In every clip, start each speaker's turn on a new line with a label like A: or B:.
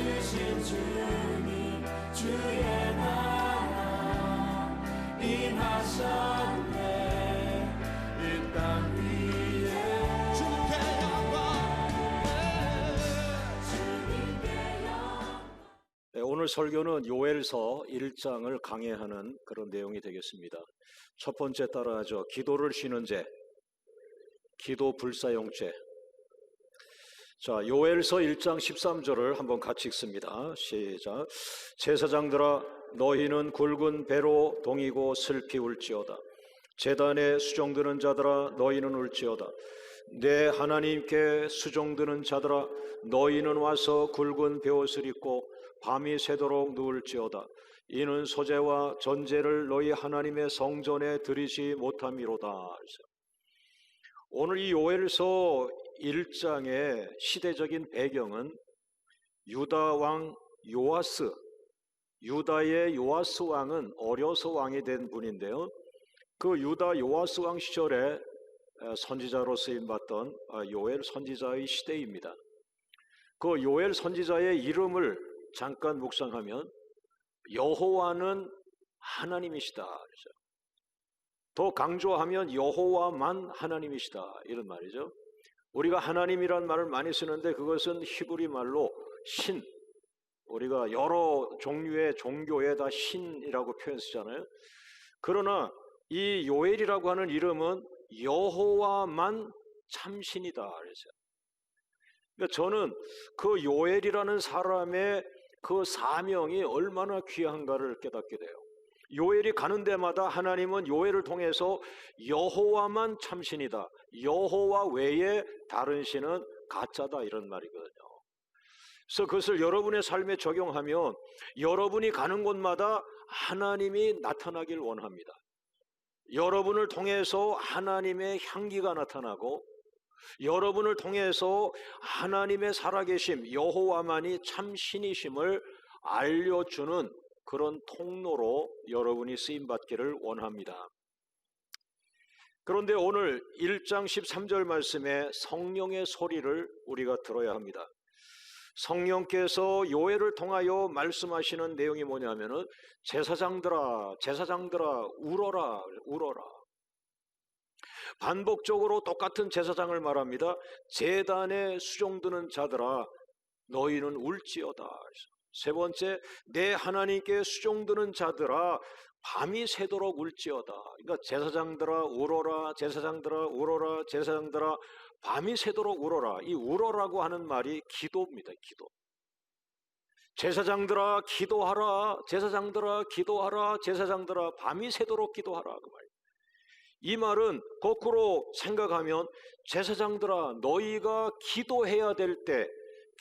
A: 주신 주님 주의 나라 임하셨네. 이 땅 위에 주님께 영광.
B: 오늘 설교는 요엘서 1장을 강해하는 그런 내용이 되겠습니다. 첫 번째 따라하죠. 기도를 쉬는 죄, 기도 불사용죄. 자, 요엘서 1장 13절을 한번 같이 읽습니다. 시작. 제사장들아 너희는 굵은 배로 동이고 슬피 울지어다. 제단에 수종드는 자들아 너희는 울지어다. 내 하나님께 수종드는 자들아 너희는 와서 굵은 베옷을 입고 밤이 새도록 누울지어다. 이는 소재와 전제를 너희 하나님의 성전에 드리지 못함이로다. 오늘 이 요엘서 1장의 시대적인 배경은 유다 왕 요아스, 유다의 요아스 왕은 어려서 왕이 된 분인데요, 그 유다 요아스 왕 시절에 선지자로 쓰임받던 요엘 선지자의 시대입니다. 그 요엘 선지자의 이름을 잠깐 묵상하면 여호와는 하나님이시다. 더 강조하면 여호와만 하나님이시다, 이런 말이죠. 우리가 하나님이란 말을 많이 쓰는데 그것은 히브리 말로 신, 우리가 여러 종류의 종교에 다 신이라고 표현 쓰잖아요. 그러나 이 요엘이라고 하는 이름은 여호와만 참신이다 그랬어요. 그러니까 저는 그 요엘이라는 사람의 그 사명이 얼마나 귀한가를 깨닫게 돼요. 요엘이 가는 데마다 하나님은 요엘을 통해서 여호와만 참신이다, 여호와 외에 다른 신은 가짜다, 이런 말이거든요. 그래서 그것을 여러분의 삶에 적용하면 여러분이 가는 곳마다 하나님이 나타나길 원합니다. 여러분을 통해서 하나님의 향기가 나타나고 여러분을 통해서 하나님의 살아계심, 여호와만이 참 신이심을 알려주는 그런 통로로 여러분이 쓰임받기를 원합니다. 그런데 오늘 1장 13절 말씀에 성령의 소리를 우리가 들어야 합니다. 성령께서 요엘을 통하여 말씀하시는 내용이 뭐냐면은 제사장들아 울어라, 울어라. 반복적으로 똑같은 제사장을 말합니다. 제단에 수종드는 자들아 너희는 울지어다. 세 번째, 내 하나님께 수종드는 자들아 밤이 새도록 울지어다. 그러니까 제사장들아 울어라, 제사장들아 울어라, 제사장들아 밤이 새도록 울어라. 이 울어라고 하는 말이 기도입니다. 기도. 제사장들아 기도하라, 제사장들아 기도하라, 제사장들아 밤이 새도록 기도하라, 그 말. 이 말은 거꾸로 생각하면 제사장들아 너희가 기도해야 될 때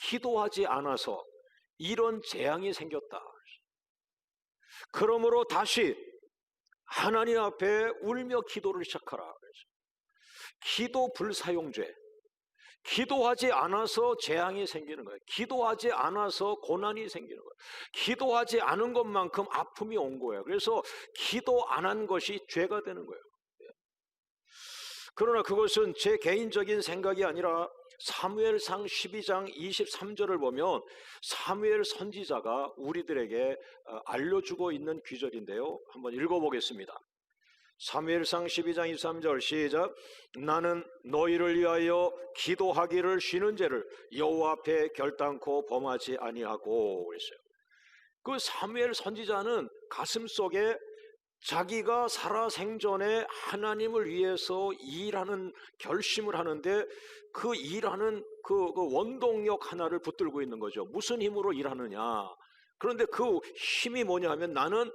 B: 기도하지 않아서 이런 재앙이 생겼다. 그러므로 다시 하나님 앞에 울며 기도를 시작하라. 기도 불사용죄. 기도하지 않아서 재앙이 생기는 거예요. 기도하지 않아서 고난이 생기는 거예요. 기도하지 않은 것만큼 아픔이 온 거예요. 그래서 기도 안 한 것이 죄가 되는 거예요. 그러나 그것은 제 개인적인 생각이 아니라 사무엘상 12장 23절을 보면 사무엘 선지자가 우리들에게 알려주고 있는 귀절인데요, 한번 읽어보겠습니다. 사무엘상 12장 23절 시작. 나는 너희를 위하여 기도하기를 쉬는 죄를 여호와 앞에 결단코 범하지 아니하고 그랬어요. 그 사무엘 선지자는 가슴속에 자기가 살아생전에 하나님을 위해서 일하는 결심을 하는데 그 일하는 그 원동력 하나를 붙들고 있는 거죠. 무슨 힘으로 일하느냐. 그런데 그 힘이 뭐냐 하면 나는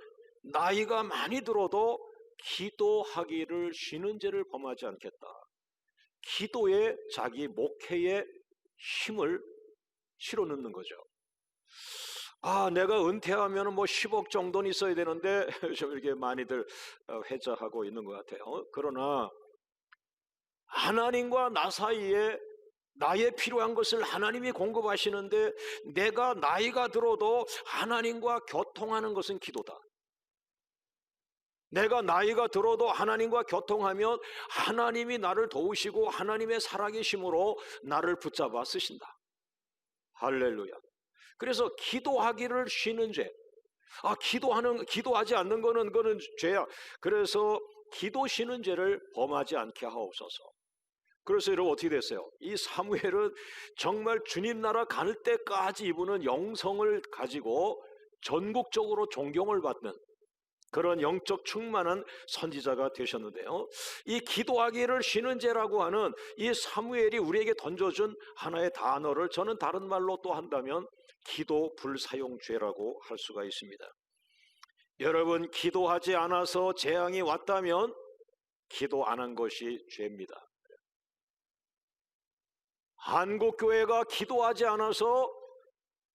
B: 나이가 많이 들어도 기도하기를 쉬는 죄를 범하지 않겠다. 기도에 자기 목회의 힘을 실어 넣는 거죠. 내가 은퇴하면 뭐 10억 정도는 있어야 되는데 좀 이렇게 많이들 회자하고 있는 것 같아요. 그러나 하나님과 나 사이에 나의 필요한 것을 하나님이 공급하시는데 내가 나이가 들어도 하나님과 교통하는 것은 기도다. 내가 나이가 들어도 하나님과 교통하면 하나님이 나를 도우시고 하나님의 살아계심으로 나를 붙잡아 쓰신다. 할렐루야. 그래서 기도하기를 쉬는 죄. 기도하지 않는 거는 죄야. 그래서 기도 쉬는 죄를 범하지 않게 하옵소서. 그래서 여러분 어떻게 됐어요? 이 사무엘은 정말 주님 나라 갈 때까지 이분은 영성을 가지고 전국적으로 존경을 받는 그런 영적 충만한 선지자가 되셨는데요. 이 기도하기를 쉬는 죄라고 하는 이 사무엘이 우리에게 던져준 하나의 단어를 저는 다른 말로 또 한다면 기도 불사용죄라고 할 수가 있습니다. 여러분, 기도하지 않아서 재앙이 왔다면 기도 안 한 것이 죄입니다. 한국교회가 기도하지 않아서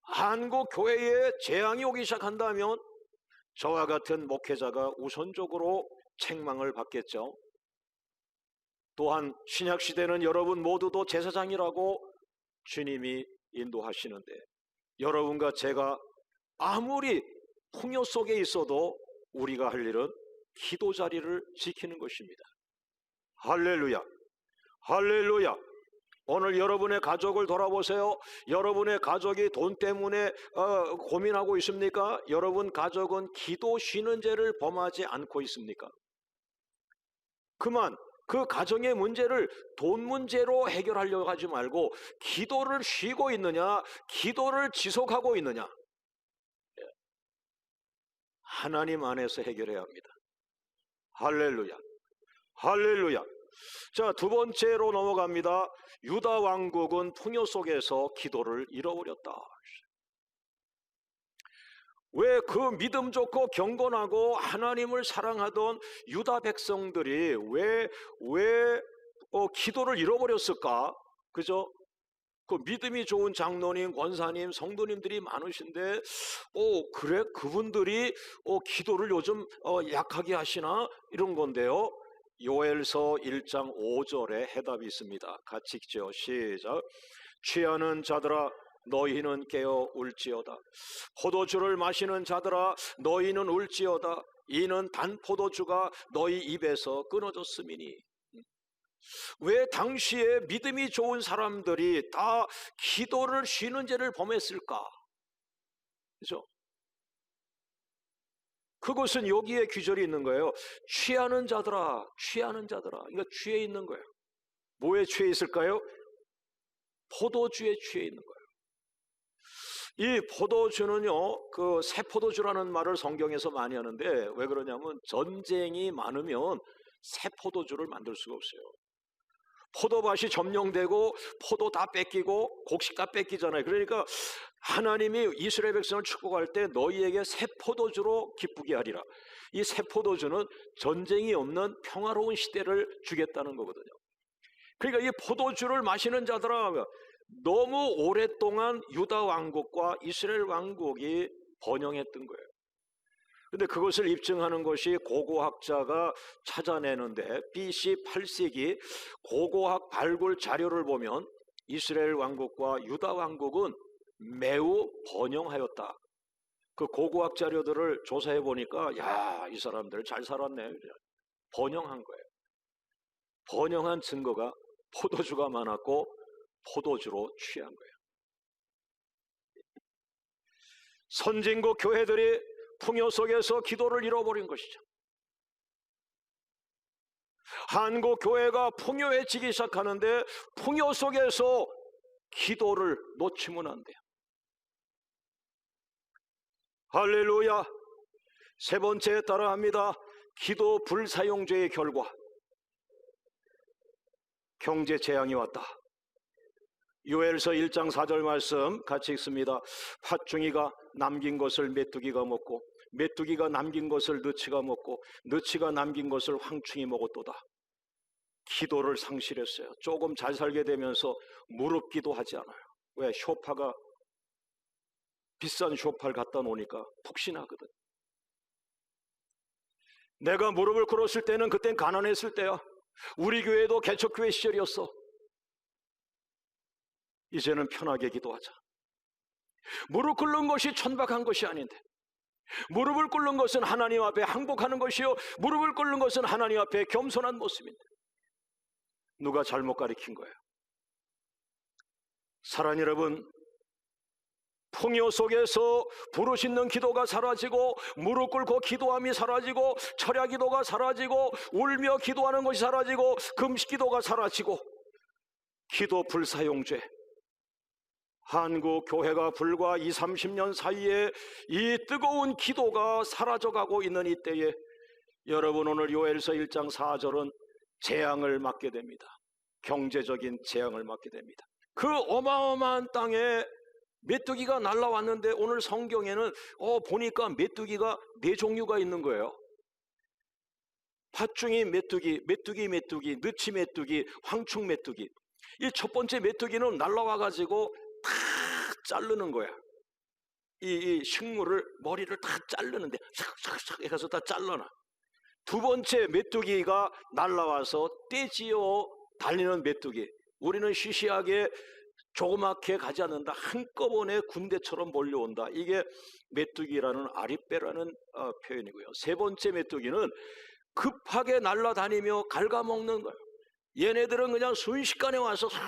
B: 한국교회에 재앙이 오기 시작한다면 저와 같은 목회자가 우선적으로 책망을 받겠죠. 또한 신약시대는 여러분 모두도 제사장이라고 주님이 인도하시는데 여러분과 제가 아무리 풍요 속에 있어도 우리가 할 일은 기도 자리를 지키는 것입니다. 할렐루야, 할렐루야. 오늘 여러분의 가족을 돌아보세요. 여러분의 가족이 돈 때문에 고민하고 있습니까? 여러분 가족은 기도 쉬는 죄를 범하지 않고 있습니까? 그만 그 가정의 문제를 돈 문제로 해결하려고 하지 말고 기도를 쉬고 있느냐, 기도를 지속하고 있느냐, 하나님 안에서 해결해야 합니다. 할렐루야, 할렐루야. 자, 두 번째로 넘어갑니다. 유다 왕국은 풍요 속에서 기도를 잃어버렸다. 왜 그 믿음 좋고 경건하고 하나님을 사랑하던 유다 백성들이 왜 기도를 잃어버렸을까? 그죠? 그 믿음이 좋은 장로님, 권사님, 성도님들이 많으신데 그래? 그분들이 기도를 요즘 약하게 하시나? 이런 건데요. 요엘서 1장 5절에 해답이 있습니다. 같이 읽죠. 시작. 취하는 자들아 너희는 깨어 울지어다. 포도주를 마시는 자들아 너희는 울지어다. 이는 단 포도주가 너희 입에서 끊어졌음이니. 왜 당시에 믿음이 좋은 사람들이 다 기도를 쉬는 죄를 범했을까? 그죠? 그것은 여기에 귀절이 있는 거예요. 취하는 자들아, 취하는 자들아. 그러니까 취해 있는 거예요. 뭐에 취해 있을까요? 포도주에 취해 있는 거예요. 이 포도주는요, 그 새 포도주라는 말을 성경에서 많이 하는데 왜 그러냐면 전쟁이 많으면 새 포도주를 만들 수가 없어요. 포도밭이 점령되고 포도 다 뺏기고 곡식 다 뺏기잖아요. 그러니까 하나님이 이스라엘 백성을 축복할 때 너희에게 새 포도주로 기쁘게 하리라. 이 새 포도주는 전쟁이 없는 평화로운 시대를 주겠다는 거거든요. 그러니까 이 포도주를 마시는 자들아, 너무 오랫동안 유다 왕국과 이스라엘 왕국이 번영했던 거예요. 근데 그것을 입증하는 것이 고고학자가 찾아내는데 BC 8세기 고고학 발굴 자료를 보면 이스라엘 왕국과 유다 왕국은 매우 번영하였다. 그 고고학 자료들을 조사해 보니까 이 사람들 잘 살았네. 번영한 거예요. 번영한 증거가 포도주가 많았고 포도주로 취한 거예요. 선진국 교회들이 풍요 속에서 기도를 잃어버린 것이죠. 한국 교회가 풍요해지기 시작하는데 풍요 속에서 기도를 놓치면 안 돼요. 할렐루야. 세 번째에 따라합니다. 기도 불사용죄의 결과. 경제 재앙이 왔다. 요엘서 1장 4절 말씀 같이 읽습니다. 팥중이가 남긴 것을 메뚜기가 먹고 메뚜기가 남긴 것을 느치가 먹고 느치가 남긴 것을 황충이 먹었도다. 기도를 상실했어요. 조금 잘 살게 되면서 무릎 기도하지 않아요. 왜? 쇼파가 비싼 쇼파를 갖다 놓으니까 푹신하거든. 내가 무릎을 꿇었을 때는 그땐 가난했을 때야. 우리 교회도 개척교회 시절이었어. 이제는 편하게 기도하자. 무릎 꿇는 것이 천박한 것이 아닌데, 무릎을 꿇는 것은 하나님 앞에 항복하는 것이요, 무릎을 꿇는 것은 하나님 앞에 겸손한 모습인데 누가 잘못 가르친 거예요? 사랑하는 여러분, 풍요 속에서 부르짖는 기도가 사라지고 무릎 꿇고 기도함이 사라지고 철야 기도가 사라지고 울며 기도하는 것이 사라지고 금식 기도가 사라지고 기도 불사용죄, 한국 교회가 불과 20, 30년 사이에 이 뜨거운 기도가 사라져가고 있는 이때에 여러분, 오늘 요엘서 1장 4절은 재앙을 맞게 됩니다. 경제적인 재앙을 맞게 됩니다. 그 어마어마한 땅에 메뚜기가 날라왔는데 오늘 성경에는 보니까 메뚜기가 4종류가 있는 거예요. 팥중이 메뚜기, 메뚜기, 느치 메뚜기, 황충 메뚜기. 이 첫 번째 메뚜기는 날라와가지고 다 자르는 거야. 이 식물을, 머리를 다 자르는데 샥샥샥 해서 다 잘라놔. 두 번째 메뚜기가 날라와서 떼지어 달리는 메뚜기. 우리는 시시하게 조그맣게 가지 않는다. 한꺼번에 군대처럼 몰려온다. 이게 메뚜기라는 아리빼라는 표현이고요. 세 번째 메뚜기는 급하게 날아다니며 갉아먹는 거예요. 얘네들은 그냥 순식간에 와서 싹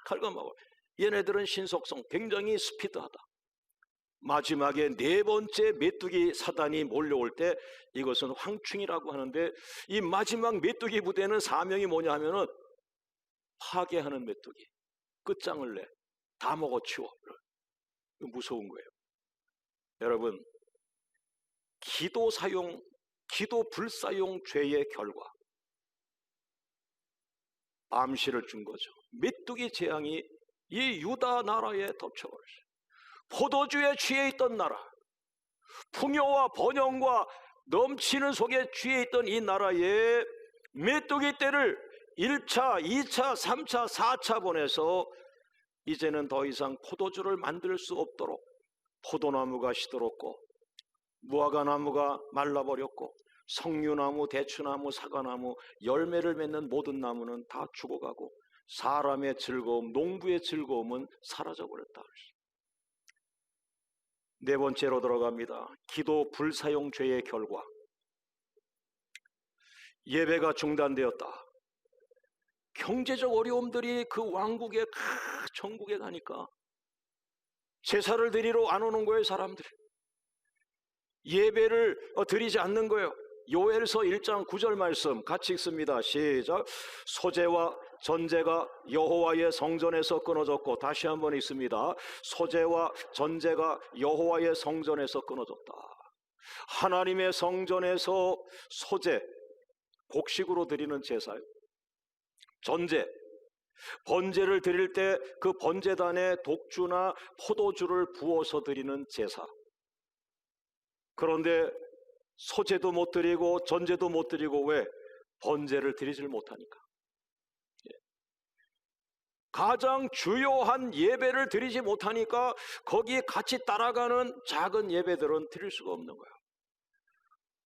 B: 갉아먹어요. 얘네들은 신속성, 굉장히 스피드하다. 마지막에 네 번째 메뚜기 사단이 몰려올 때 이것은 황충이라고 하는데, 이 마지막 메뚜기 부대는 사명이 뭐냐 하면은 파괴하는 메뚜기. 끝장을 내. 다 먹어치워. 무서운 거예요. 여러분, 기도 불사용 죄의 결과 암시를 준 거죠. 메뚜기 재앙이 이 유다 나라에 덮쳐버렸어요. 포도주에 취해 있던 나라, 풍요와 번영과 넘치는 속에 취해 있던 이 나라에 메뚜기 떼를 1차, 2차, 3차, 4차 보내서 이제는 더 이상 포도주를 만들 수 없도록 포도나무가 시들었고, 무화과나무가 말라버렸고, 석류나무, 대추나무, 사과나무, 열매를 맺는 모든 나무는 다 죽어가고 사람의 즐거움, 농부의 즐거움은 사라져버렸다. 네 번째로 들어갑니다. 기도 불사용 죄의 결과. 예배가 중단되었다. 경제적 어려움들이 그 왕국에, 천국에 가니까 제사를 드리러 안 오는 거예요. 사람들이 예배를 드리지 않는 거예요. 요엘서 1장 9절 말씀 같이 읽습니다. 시작. 소제와 전제가 여호와의 성전에서 끊어졌고, 다시 한번 읽습니다. 소제와 전제가 여호와의 성전에서 끊어졌다. 하나님의 성전에서 소제, 곡식으로 드리는 제사요. 전제, 번제를 드릴 때 그 번제단에 독주나 포도주를 부어서 드리는 제사. 그런데 소제도 못 드리고 전제도 못 드리고, 왜? 번제를 드리질 못하니까. 가장 주요한 예배를 드리지 못하니까 거기에 같이 따라가는 작은 예배들은 드릴 수가 없는 거예요.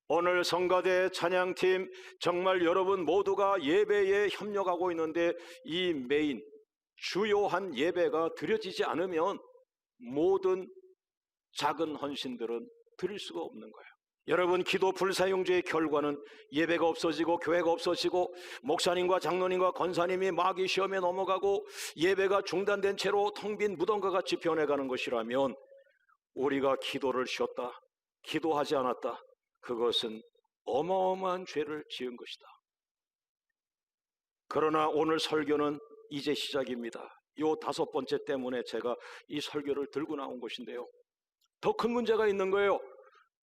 B: 오늘 성가대 찬양팀, 정말 여러분 모두가 예배에 협력하고 있는데 이 메인 주요한 예배가 드려지지 않으면 모든 작은 헌신들은 드릴 수가 없는 거예요. 여러분, 기도 불사용죄의 결과는 예배가 없어지고 교회가 없어지고 목사님과 장로님과 권사님이 마귀 시험에 넘어가고 예배가 중단된 채로 텅 빈 무덤과 같이 변해가는 것이라면, 우리가 기도를 쉬었다, 기도하지 않았다, 그것은 어마어마한 죄를 지은 것이다. 그러나 오늘 설교는 이제 시작입니다. 요 5번째 때문에 제가 이 설교를 들고 나온 것인데요, 더 큰 문제가 있는 거예요.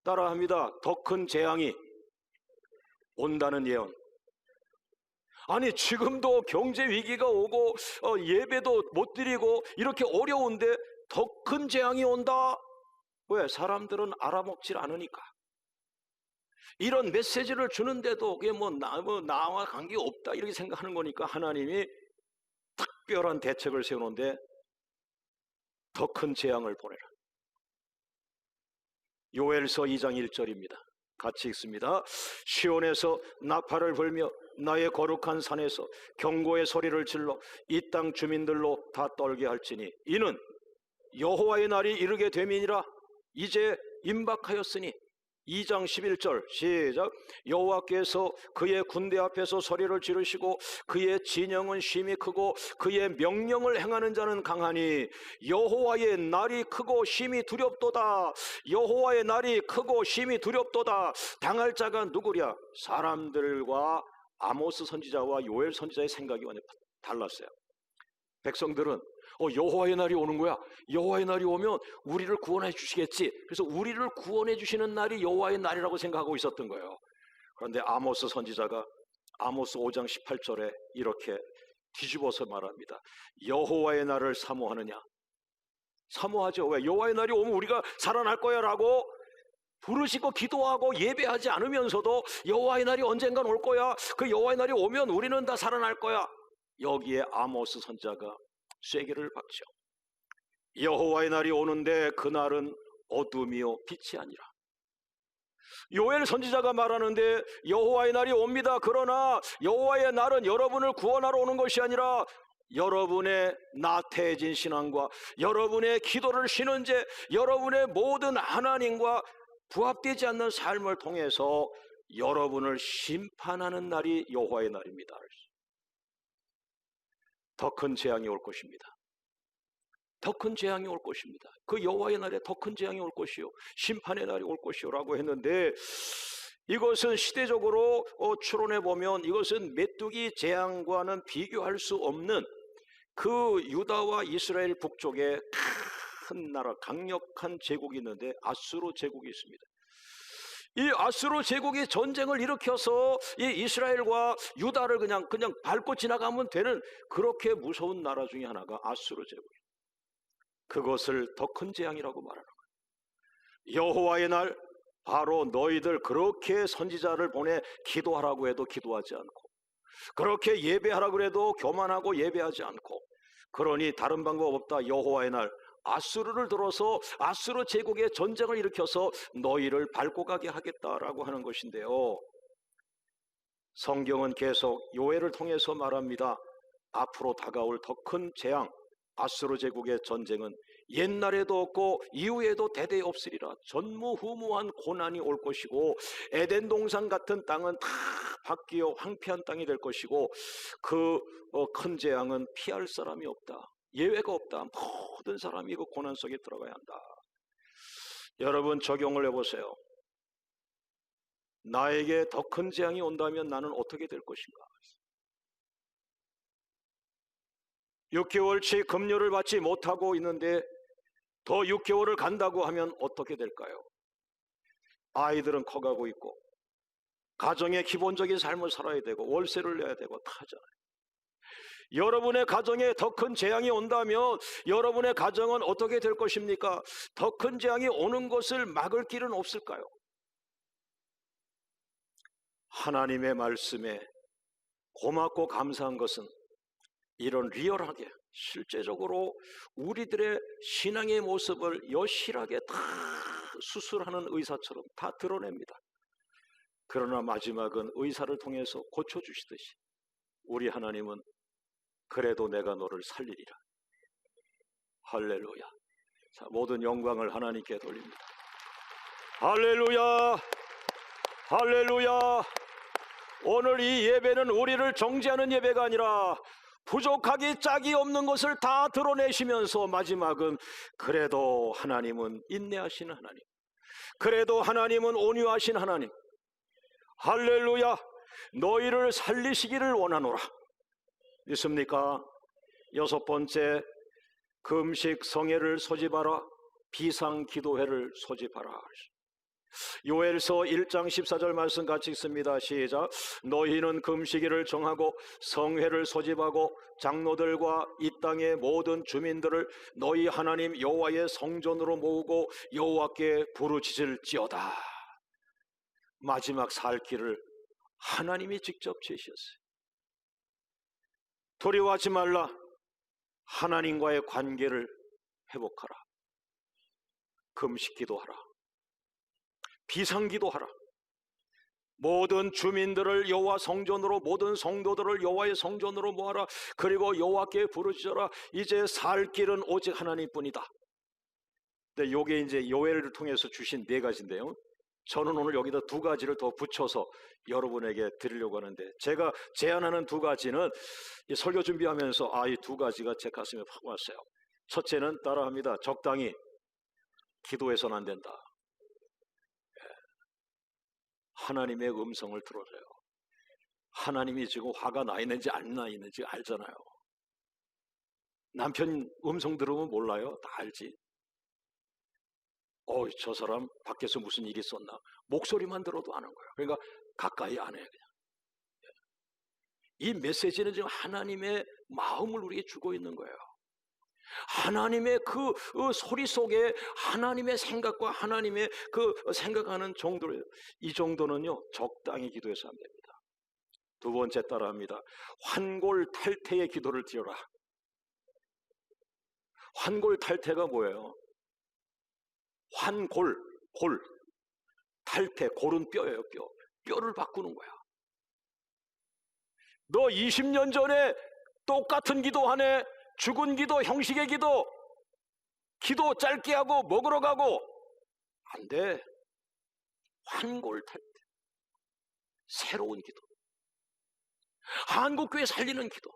B: 따라합니다. 더 큰 재앙이 온다는 예언. 아니, 지금도 경제 위기가 오고 예배도 못 드리고 이렇게 어려운데 더 큰 재앙이 온다. 왜? 사람들은 알아먹질 않으니까. 이런 메시지를 주는데도 그게 나와 관계가 없다 이렇게 생각하는 거니까 하나님이 특별한 대책을 세우는데 더 큰 재앙을 보내라. 요엘서 2장 1절입니다. 같이 읽습니다. 시온에서 나팔을 불며 나의 거룩한 산에서 경고의 소리를 질러 이 땅 주민들로 다 떨게 할지니 이는 여호와의 날이 이르게 됨이니라. 이제 임박하였으니 2장 11절 시작. 여호와께서 그의 군대 앞에서 소리를 지르시고 그의 진영은 심히 크고 그의 명령을 행하는 자는 강하니 여호와의 날이 크고 심히 두렵도다. 여호와의 날이 크고 심히 두렵도다. 당할 자가 누구랴? 사람들과 아모스 선지자와 요엘 선지자의 생각이 완전히 달랐어요. 백성들은 여호와의 날이 오는 거야. 여호와의 날이 오면 우리를 구원해 주시겠지. 그래서 우리를 구원해 주시는 날이 여호와의 날이라고 생각하고 있었던 거예요. 그런데 아모스 선지자가 아모스 5장 18절에 이렇게 뒤집어서 말합니다. 여호와의 날을 사모하느냐? 사모하죠. 왜? 여호와의 날이 오면 우리가 살아날 거야 라고 부르시고 기도하고 예배하지 않으면서도 여호와의 날이 언젠간 올 거야. 그 여호와의 날이 오면 우리는 다 살아날 거야. 여기에 아모스 선지자가 쐐기를 박죠. 여호와의 날이 오는데 그날은 어둠이요 빛이 아니라. 요엘 선지자가 말하는데 여호와의 날이 옵니다. 그러나 여호와의 날은 여러분을 구원하러 오는 것이 아니라 여러분의 나태해진 신앙과 여러분의 기도를 쉬는 죄, 여러분의 모든 하나님과 부합되지 않는 삶을 통해서 여러분을 심판하는 날이 여호와의 날입니다. 더 큰 재앙이 올 것입니다. 더 큰 재앙이 올 것입니다. 그 여호와의 날에 더 큰 재앙이 올 것이요 심판의 날이 올 것이요 라고 했는데, 이것은 시대적으로 추론해 보면 이것은 메뚜기 재앙과는 비교할 수 없는 그 유다와 이스라엘 북쪽에 큰 나라, 강력한 제국이 있는데 아수르 제국이 있습니다. 이 아수르 제국이 전쟁을 일으켜서 이 이스라엘과 유다를 그냥 밟고 지나가면 되는 그렇게 무서운 나라 중에 하나가 아수르 제국이에요. 그것을 더 큰 재앙이라고 말하는 거예요. 여호와의 날, 바로 너희들 그렇게 선지자를 보내 기도하라고 해도 기도하지 않고, 그렇게 예배하라고 해도 교만하고 예배하지 않고, 그러니 다른 방법 없다. 여호와의 날, 아수르를 들어서 아수르 제국의 전쟁을 일으켜서 너희를 밟고 가게 하겠다라고 하는 것인데요, 성경은 계속 요엘을 통해서 말합니다. 앞으로 다가올 더 큰 재앙, 아수르 제국의 전쟁은 옛날에도 없고 이후에도 대대 없으리라. 전무후무한 고난이 올 것이고 에덴 동산 같은 땅은 다 바뀌어 황폐한 땅이 될 것이고 그 큰 재앙은 피할 사람이 없다. 예외가 없다. 모든 사람이 그 고난 속에 들어가야 한다. 여러분 적용을 해보세요. 나에게 더 큰 재앙이 온다면 나는 어떻게 될 것인가? 6개월치 급료를 받지 못하고 있는데 더 6개월을 간다고 하면 어떻게 될까요? 아이들은 커가고 있고 가정의 기본적인 삶을 살아야 되고 월세를 내야 되고 다 하잖아요. 여러분의 가정에 더 큰 재앙이 온다면 여러분의 가정은 어떻게 될 것입니까? 더 큰 재앙이 오는 것을 막을 길은 없을까요? 하나님의 말씀에 고맙고 감사한 것은 이런 리얼하게 실제적으로 우리들의 신앙의 모습을 여실하게 다 수술하는 의사처럼 다 드러냅니다. 그러나 마지막은 의사를 통해서 고쳐주시듯이 우리 하나님은 그래도 내가 너를 살리리라. 할렐루야. 자, 모든 영광을 하나님께 돌립니다. 할렐루야. 할렐루야. 오늘 이 예배는 우리를 정죄하는 예배가 아니라 부족하기 짝이 없는 것을 다 드러내시면서 마지막은 그래도 하나님은 인내하시는 하나님, 그래도 하나님은 온유하신 하나님, 할렐루야, 너희를 살리시기를 원하노라. 있습니까? 6번째, 금식 성회를 소집하라, 비상기도회를 소집하라. 요엘서 1장 14절 말씀 같이 읽습니다. 시작. 너희는 금식일을 정하고 성회를 소집하고 장로들과 이 땅의 모든 주민들을 너희 하나님 여호와의 성전으로 모으고 여호와께 부르짖을지어다. 마지막 살 길을 하나님이 직접 제시했어요. 두려워하지 말라. 하나님과의 관계를 회복하라. 금식 기도하라. 비상기도하라. 모든 주민들을 여호와 성전으로, 모든 성도들을 여호와의 성전으로 모아라. 그리고 여호와께 부르짖어라. 이제 살 길은 오직 하나님뿐이다. 근데 요게 이제 요엘을 통해서 주신 4가지인데요, 저는 오늘 여기다 두 가지를 더 붙여서 여러분에게 드리려고 하는데, 제가 제안하는 두 가지는 이 설교 준비하면서 이 두 가지가 제 가슴에 확 왔어요. 첫째는 따라합니다. 적당히 기도해서는 안 된다. 하나님의 음성을 들어줘요. 하나님이 지금 화가 나 있는지 안 나 있는지 알잖아요. 남편 음성 들으면 몰라요? 다 알지. 저 사람 밖에서 무슨 일이 있었나? 목소리만 들어도 아는 거예요. 그러니까 가까이 안 해요. 그냥. 이 메시지는 지금 하나님의 마음을 우리에게 주고 있는 거예요. 하나님의 그 소리 속에 하나님의 생각과 하나님의 그 생각하는 정도예요. 이 정도는요, 적당히 기도해서 하면 됩니다. 두 번째 따라합니다. 환골탈태의 기도를 드려라. 환골탈태가 뭐예요? 골, 탈태, 골은 뼈예요, 뼈. 뼈를 바꾸는 거야. 너 20년 전에 똑같은 기도하네. 죽은 기도, 형식의 기도, 기도 짧게 하고 먹으러 가고 안 돼. 환골탈태, 새로운 기도, 한국교회 살리는 기도.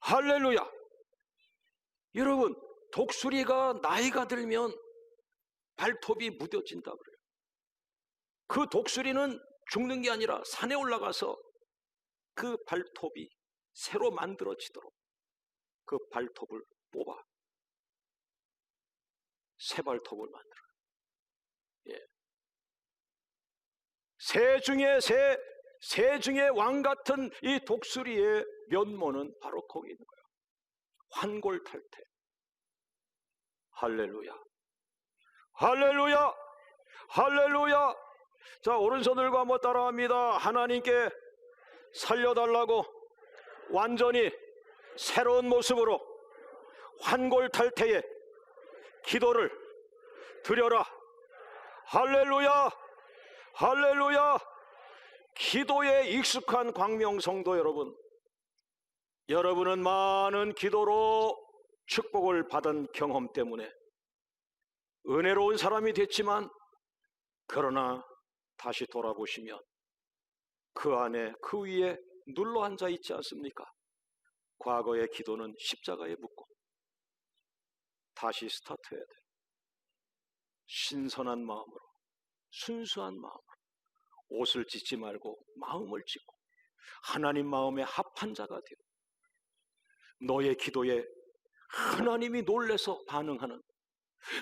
B: 할렐루야. 여러분, 독수리가 나이가 들면 발톱이 무뎌진다 그래요. 그 독수리는 죽는 게 아니라 산에 올라가서 그 발톱이 새로 만들어지도록 그 발톱을 뽑아 새 발톱을 만들어요. 예. 새 중에 왕 같은 이 독수리의 면모는 바로 거기 있는 거예요. 환골탈태. 할렐루야, 할렐루야, 할렐루야. 자, 오른손 들고 한번 따라합니다. 하나님께 살려달라고 완전히 새로운 모습으로 환골탈태의 기도를 드려라. 할렐루야, 할렐루야. 기도에 익숙한 광명성도 여러분, 여러분은 많은 기도로 축복을 받은 경험 때문에 은혜로운 사람이 됐지만, 그러나 다시 돌아보시면 그 안에, 그 위에 눌러 앉아 있지 않습니까? 과거의 기도는 십자가에 묻고 다시 스타트해야 돼요. 신선한 마음으로, 순수한 마음으로, 옷을 찢지 말고 마음을 찢고 하나님 마음에 합한 자가 되어 너의 기도에 하나님이 놀라서 반응하는,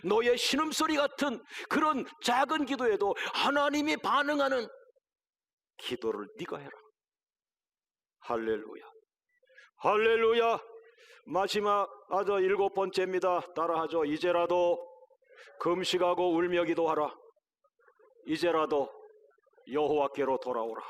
B: 너의 신음소리 같은 그런 작은 기도에도 하나님이 반응하는 기도를 네가 해라. 할렐루야, 할렐루야. 마지막 7번째입니다. 따라하죠. 이제라도 금식하고 울며 기도하라. 이제라도 여호와께로 돌아오라.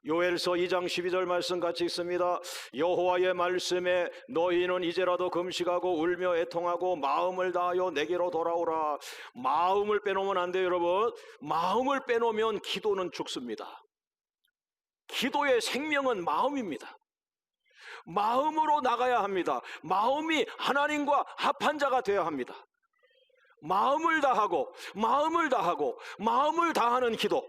B: 요엘서 2장 12절 말씀 같이 읽습니다. 여호와의 말씀에 너희는 이제라도 금식하고 울며 애통하고 마음을 다하여 내게로 돌아오라. 마음을 빼놓으면 안 돼요, 여러분. 마음을 빼놓으면 기도는 죽습니다. 기도의 생명은 마음입니다. 마음으로 나가야 합니다. 마음이 하나님과 합한 자가 되어야 합니다. 마음을 다하고 마음을 다하는 기도,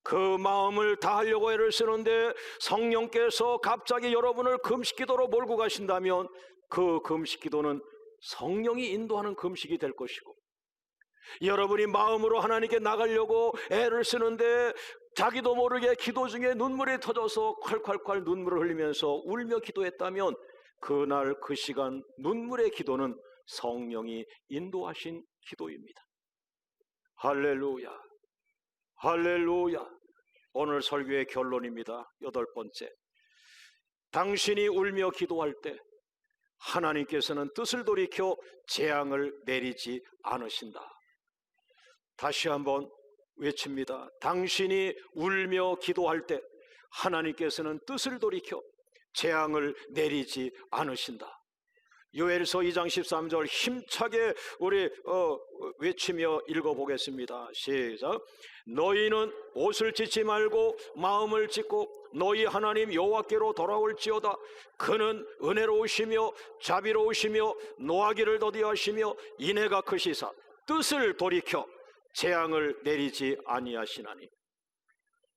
B: 그 마음을 다하려고 애를 쓰는데 성령께서 갑자기 여러분을 금식기도로 몰고 가신다면 그 금식기도는 성령이 인도하는 금식이 될 것이고, 여러분이 마음으로 하나님께 나가려고 애를 쓰는데 자기도 모르게 기도 중에 눈물이 터져서 콸콸콸 눈물을 흘리면서 울며 기도했다면 그날 그 시간 눈물의 기도는 성령이 인도하신 기도입니다. 할렐루야, 할렐루야. 오늘 설교의 결론입니다. 8번째, 당신이 울며 기도할 때 하나님께서는 뜻을 돌이켜 재앙을 내리지 않으신다. 다시 한번 외칩니다. 당신이 울며 기도할 때 하나님께서는 뜻을 돌이켜 재앙을 내리지 않으신다. 요엘서 2장 13절 힘차게 우리 외치며 읽어보겠습니다. 시작. 너희는 옷을 찢지 말고 마음을 찢고 너희 하나님 여호와께로 돌아올지어다. 그는 은혜로우시며 자비로우시며 노하기를 더디하시며 인애가 크시사 뜻을 돌이켜 재앙을 내리지 아니하시나니.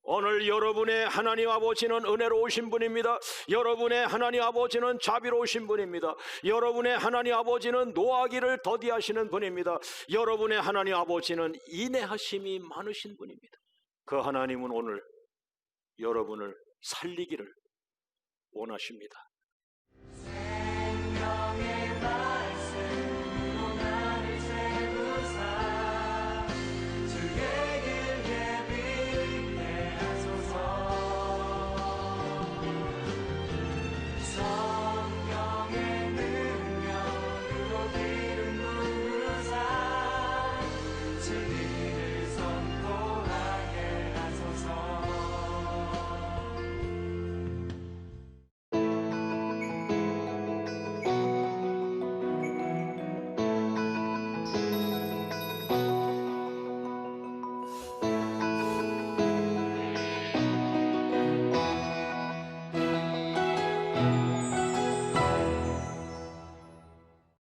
B: 오늘 여러분의 하나님 아버지는 은혜로우신 분입니다. 여러분의 하나님 아버지는 자비로우신 분입니다. 여러분의 하나님 아버지는 노하기를 더디하시는 분입니다. 여러분의 하나님 아버지는 인내하심이 많으신 분입니다. 그 하나님은 오늘 여러분을 살리기를 원하십니다.
A: 생명의